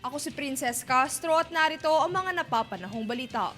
Ako si Princess Castro at narito ang mga napapanahong balita.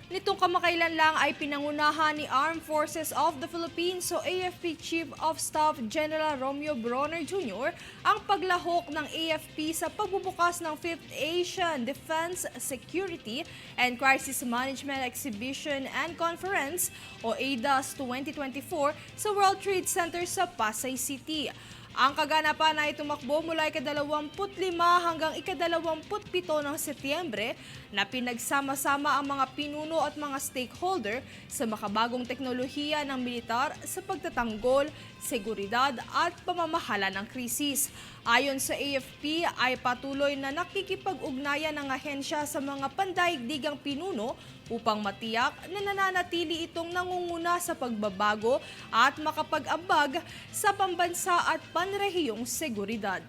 Nitong kamakailan lang ay pinangunahan ni Armed Forces of the Philippines o AFP Chief of Staff General Romeo Bronner Jr. ang paglahok ng AFP sa pagbubukas ng 5th Asian Defense, Security and Crisis Management Exhibition and Conference o ADAS 2024 sa World Trade Center sa Pasay City. Ang kaganapan ay tumakbo mula ika-25 hanggang ika-27 ng Setyembre na pinagsama-sama ang mga pinuno at mga stakeholder sa makabagong teknolohiya ng militar sa pagtatanggol, seguridad at pamamahala ng krisis. Ayon sa AFP ay patuloy na nakikipag-ugnayan ng ahensya sa mga pandaigdigang pinuno upang matiyak na nananatili itong nangunguna sa pagbabago at makapag-ambag sa pambansa at panrehiyong seguridad.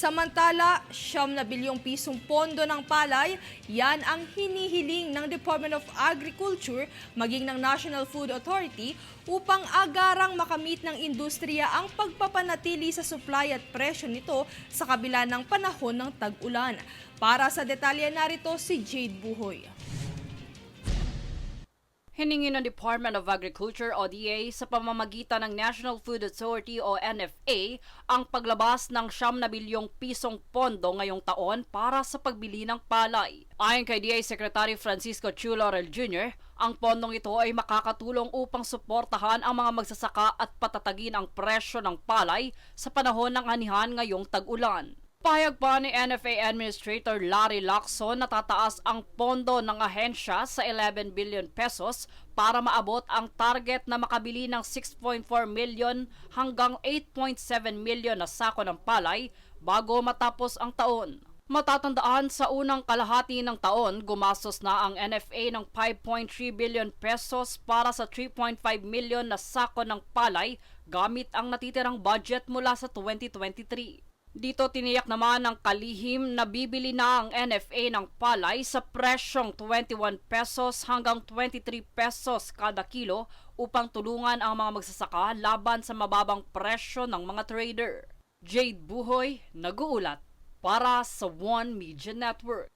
Samantala, 9 na bilyong pisong pondo ng palay, yan ang hinihiling ng Department of Agriculture maging ng National Food Authority upang agarang makamit ng industriya ang pagpapanatili sa supply at presyo nito sa kabila ng panahon ng tag-ulan. Para sa detalye narito si Jade Buhoy. Hiningi ng Department of Agriculture o DA sa pamamagitan ng National Food Authority o NFA ang paglabas ng 9 na bilyong pisong pondo ngayong taon para sa pagbili ng palay. Ayon kay DA Secretary Francisco Chu Laurel Jr., ang pondong ito ay makakatulong upang suportahan ang mga magsasaka at patatagin ang presyo ng palay sa panahon ng anihan ngayong tag-ulan. Pahayag pa ni NFA Administrator Larry Lacson na tataas ang pondo ng ahensya sa 11 billion pesos para maabot ang target na makabili ng 6.4 million hanggang 8.7 million na sako ng palay bago matapos ang taon. Matatandaan sa unang kalahati ng taon, gumastos na ang NFA ng 5.3 billion pesos para sa 3.5 million na sako ng palay gamit ang natitirang budget mula sa 2023. Dito tiniyak naman ng kalihim na bibili na ang NFA ng palay sa presyong 21 pesos hanggang 23 pesos kada kilo upang tulungan ang mga magsasaka laban sa mababang presyo ng mga trader. Jade Buhoy, nag-uulat para sa One Media Network.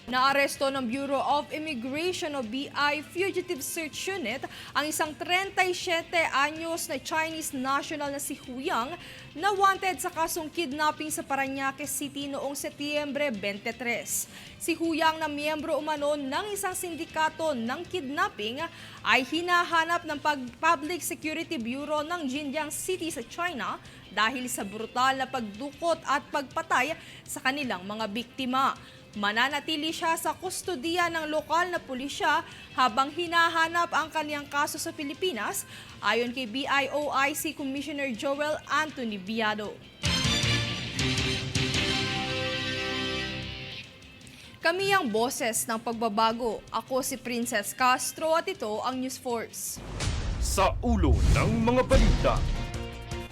Naaresto ng Bureau of Immigration o BI Fugitive Search Unit ang isang 37 anyos na Chinese national na si Hu Yang na wanted sa kasong kidnapping sa Parañaque City noong Setyembre 23. Si Hu Yang na miyembro umano ng isang sindikato ng kidnapping ay hinahanap ng Public Security Bureau ng Jinjiang City sa China dahil sa brutal na pagdukot at pagpatay sa kanilang mga biktima. Mananatili siya sa kustodiya ng lokal na pulisya habang hinahanap ang kaniyang kaso sa Pilipinas, ayon kay BIOIC Commissioner Joel Anthony Biado. Kami ang boses ng pagbabago. Ako si Princess Castro at ito ang News Force. Sa ulo ng mga balita,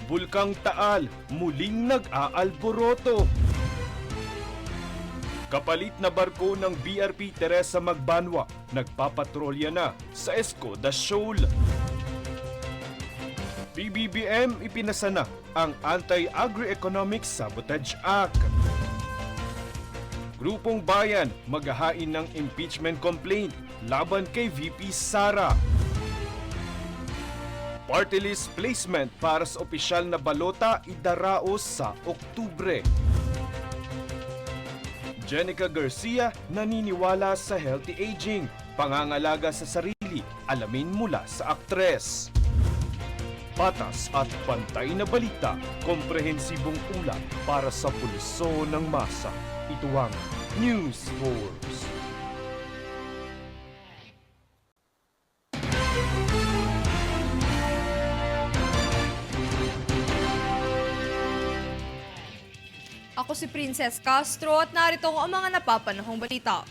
Bulkang Taal muling nag-aalboroto. Kapalit na barko ng BRP Teresa Magbanwa, nagpapatrolya na sa Escoda Shoal. PBBM ipinasa na ang Anti-Agri-Economic Sabotage Act. Grupong Bayan maghahain ng impeachment complaint laban kay VP Sara. Party list placement para sa opisyal na balota idaraos sa Oktubre. Jenica Garcia naniniwala sa healthy aging, pangangalaga sa sarili, alamin mula sa aktres. Patas at pantay na balita, komprehensibong ulat para sa pulso ng masa. Ito ang News Force. Ako si Princess Castro at narito ang mga napapanahong balita.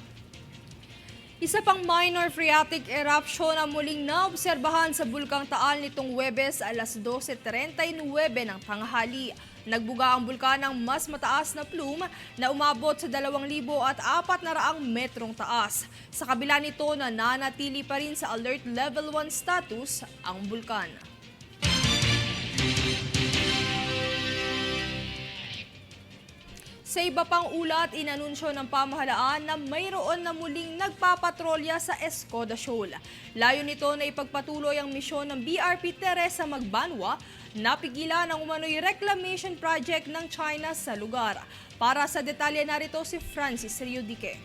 Isa pang minor phreatic eruption ang muling naobserbahan sa Bulkang Taal nitong Huwebes alas 12:39 ng tanghali. Nagbuga ang bulkan ng mas mataas na plume na umabot sa 2,400 metrong taas. Sa kabila nito, nananatili pa rin sa Alert Level 1 status ang bulkan. Sa iba pang ulat, inanunsyo ng pamahalaan na mayroon na muling nagpapatrolya sa Escoda Shoal. Layo nito na ipagpatuloy ang misyon ng BRP Teresa Magbanwa na pigilan ang umano'y reclamation project ng China sa lugar. Para sa detalye narito si Francis Riudique.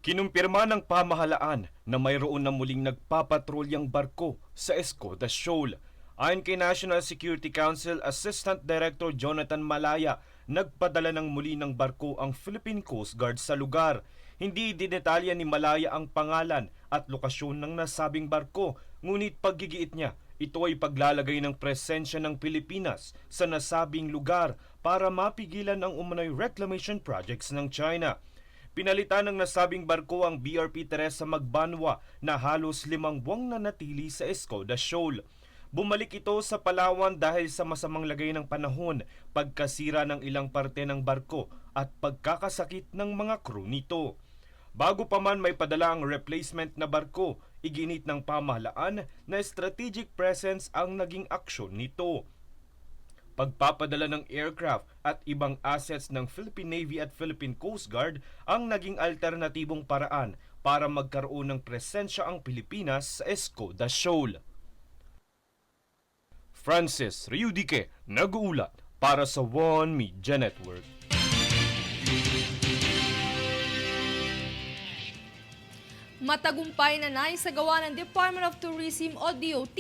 Kinumpirma ng pamahalaan na mayroon na muling nagpapatrolyang barko sa Escoda Shoal. Ayon kay National Security Council Assistant Director Jonathan Malaya, nagpadala ng muli ng barko ang Philippine Coast Guard sa lugar. Hindi dinetalya ni Malaya ang pangalan at lokasyon ng nasabing barko, ngunit paggigiit niya, ito ay paglalagay ng presensya ng Pilipinas sa nasabing lugar para mapigilan ang umano'y reclamation projects ng China. Pinalitan ng nasabing barko ang BRP Teresa Magbanwa na halos 5 buwang nanatili sa Escoda Shoal. Bumalik ito sa Palawan dahil sa masamang lagay ng panahon, pagkasira ng ilang parte ng barko at pagkakasakit ng mga crew nito. Bago pa man may padala ang replacement na barko, iginit ng pamahalaan na strategic presence ang naging aksyon nito. Pagpapadala ng aircraft at ibang assets ng Philippine Navy at Philippine Coast Guard ang naging alternatibong paraan para magkaroon ng presensya ang Pilipinas sa Escoda Shoal. Francis Riudique, nag-uulat para sa One Media Network. Matagumpay na naisagawa ng Department of Tourism o DOT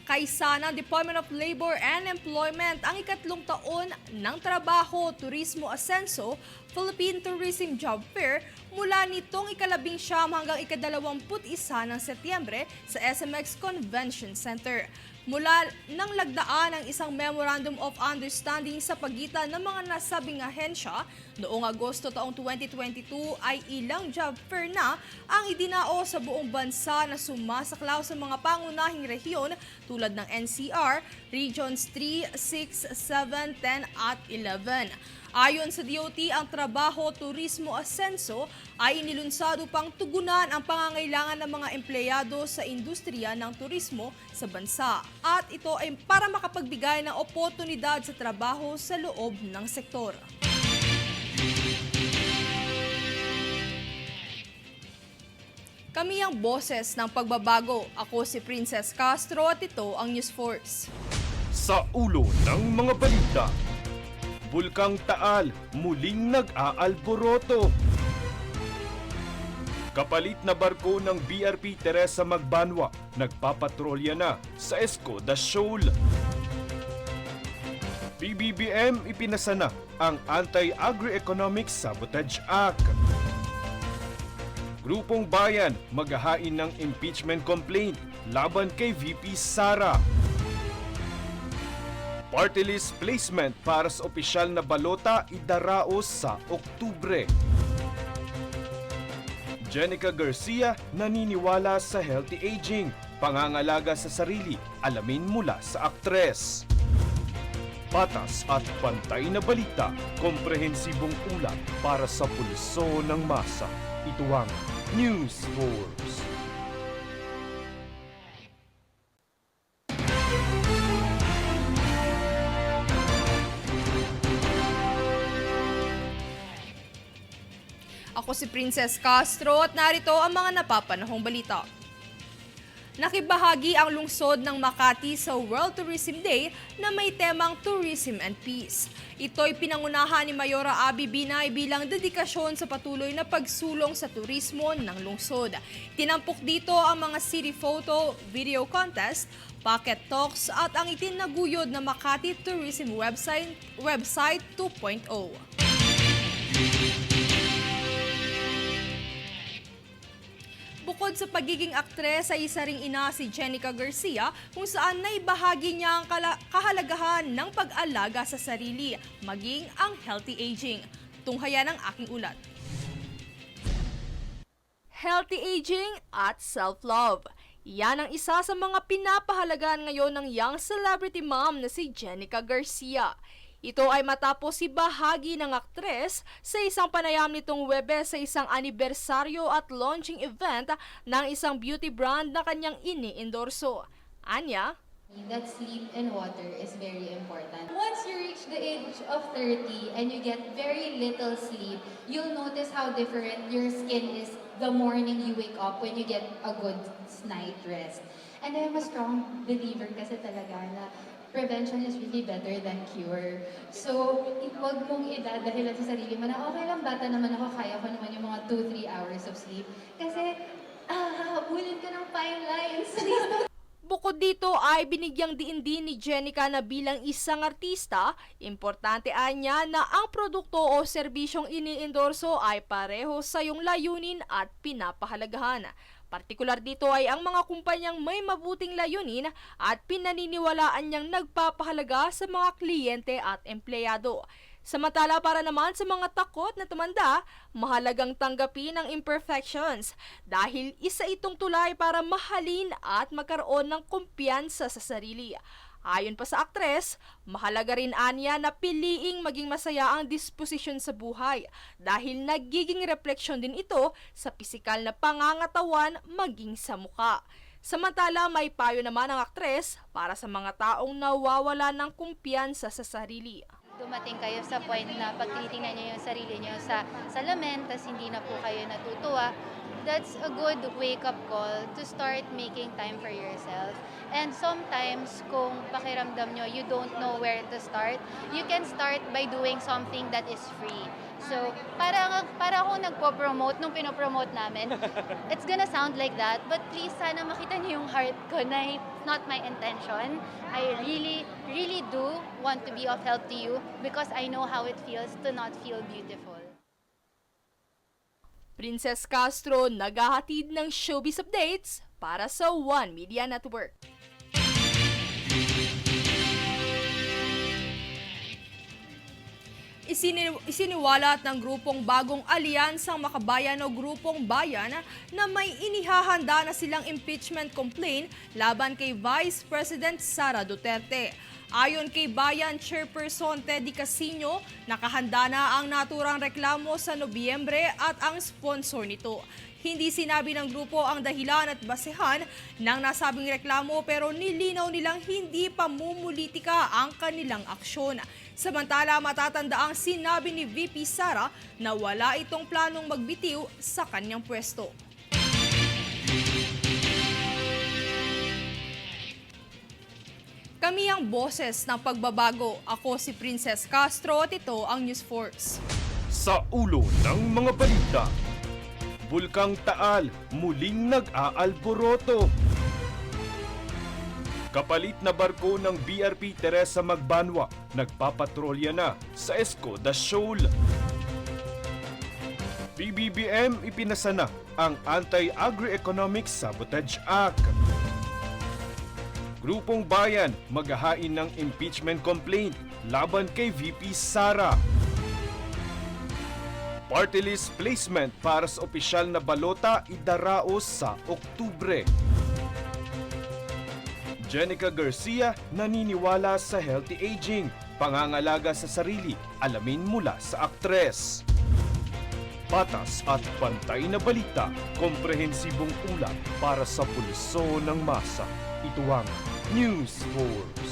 kaysa ng Department of Labor and Employment ang ikatlong taon ng Trabaho, Turismo, Asenso, Philippine Tourism Job Fair mula nitong ika-19 hanggang ika-21 ng Setyembre sa SMX Convention Center. Mula nang lagdaan ang isang Memorandum of Understanding sa pagitan ng mga nasabing ahensya, noong Agosto taong 2022 ay ilang job fair na ang idinao sa buong bansa na sumasaklaw sa mga pangunahing rehiyon tulad ng NCR, Regions 3, 6, 7, 10 at 11. Ayon sa DOT, ang Trabaho, Turismo, Asenso ay inilunsad upang tugunan ang pangangailangan ng mga empleyado sa industriya ng turismo sa bansa. At ito ay para makapagbigay ng oportunidad sa trabaho sa loob ng sektor. Kami ang boses ng pagbabago. Ako si Princess Castro at ito ang News Force. Sa ulo ng mga balita, Bulkang Taal muling nag-aalboroto. Kapalit na barko ng BRP Teresa Magbanwa nagpapatrolya na sa Escoda Shoal. PBBM ipinasa na ang Anti-Agri-Economic Sabotage Act. Grupong Bayan maghahain ng impeachment complaint laban kay VP Sara. Party list placement para sa opisyal na balota idaraos sa Oktubre. Jenica Garcia naniniwala sa healthy aging, pangangalaga sa sarili, alamin mula sa aktres. Patas at pantay na balita, komprehensibong ulat para sa pulso ng masa. Ito ang News Force. Ako si Princess Castro at narito ang mga napapanahong balita. Nakibahagi ang lungsod ng Makati sa World Tourism Day na may temang Tourism and Peace. Ito'y pinangunahan ni Mayora Abby Binay bilang dedikasyon sa patuloy na pagsulong sa turismo ng lungsod. Tinampok dito ang mga city photo, video contest, pocket talks at ang itinaguyod na Makati Tourism Website 2.0. Bukod sa pagiging aktres ay isa ring ina si Jenica Garcia kung saan naibahagi niya ang kahalagahan ng pag-alaga sa sarili, maging ang healthy aging. Tunghayan ang aking ulat. Healthy aging at self-love. Yan ang isa sa mga pinapahalagaan ngayon ng young celebrity mom na si Jenica Garcia. Ito ay matapos si bahagi ng aktres sa isang panayam nitong Webes sa isang anibersaryo at launching event ng isang beauty brand na kanyang ini-endorso. Anya, that sleep and water is very important. Once you reach the age of 30 and you get very little sleep, you'll notice how different your skin is the morning you wake up when you get a good night rest. And I'm a strong believer kasi talaga na prevention is really better than cure. So, huwag mong idadahilan sa sarili mo na okay lang, bata naman ako, kaya ko naman yung mga 2-3 hours of sleep. Kasi, habulin ka ng fine lines. Please don't. bukod dito ay binigyang diin din ni Jenica na bilang isang artista, importante anya na ang produkto o serbisyong ini-endorso ay pareho sa iyong layunin at pinapahalagahan. Partikular dito ay ang mga kumpanyang may mabuting layunin at pinaniniwalaan niyang nagpapahalaga sa mga kliyente at empleyado. Samantala para naman sa mga takot na tumanda, mahalagang tanggapin ang imperfections dahil isa itong tulay para mahalin at magkaroon ng kumpiyansa sa sarili. Ayon pa sa aktres, mahalaga rin anya na piliing maging masaya ang disposisyon sa buhay dahil nagiging refleksyon din ito sa pisikal na pangangatawan maging sa muka. Samantala may payo naman ang aktres para sa mga taong nawawala ng kumpiyansa sa sarili. Dumating kayo sa point na pag tinitingnan niyo yung sarili niyo sa salamin, tas hindi na po kayo natutuwa, that's a good wake-up call to start making time for yourself. And sometimes, kung pakiramdam nyo, you don't know where to start, you can start by doing something that is free. So, para ako nagpo-promote nung pinopromote namin, it's gonna sound like that, but please, sana makita niyo yung heart ko na it's not my intention. I really, really do want to be of help to you because I know how it feels to not feel beautiful. Princess Castro naghahatid ng showbiz updates para sa One Media Network. Isiniwalat ng grupong Bagong Alyansang Makabayan o Grupong Bayan na may inihahanda na silang impeachment complaint laban kay Vice President Sara Duterte. Ayon kay Bayan Chairperson Teddy Casino, nakahanda na ang naturang reklamo sa Nobyembre at ang sponsor nito. Hindi sinabi ng grupo ang dahilan at basehan ng nasabing reklamo pero nilinaw nilang hindi pamumulitika ang kanilang aksyon. Samantala matatanda ang sinabi ni VP Sara na wala itong planong magbitiw sa kanyang pwesto. Kami ang boses ng pagbabago. Ako si Princess Castro at ito ang News Force. Sa ulo ng mga balita, Bulkang Taal muling nag-aalboroto. Kapalit na barko ng BRP Teresa Magbanwa nagpapatrolya na sa Escoda Shoal. PBBM ipinasa na ang Anti-Agri-Economic Sabotage Act. Grupong Bayan maghahain ng impeachment complaint laban kay VP Sara. Party list placement para sa opisyal na balota idaraos sa Oktubre. Jenica Garcia naniniwala sa healthy aging, pangangalaga sa sarili, alamin mula sa aktres. Patas at pantay na balita, komprehensibong ulat para sa pulso ng masa. Ito ang News 4.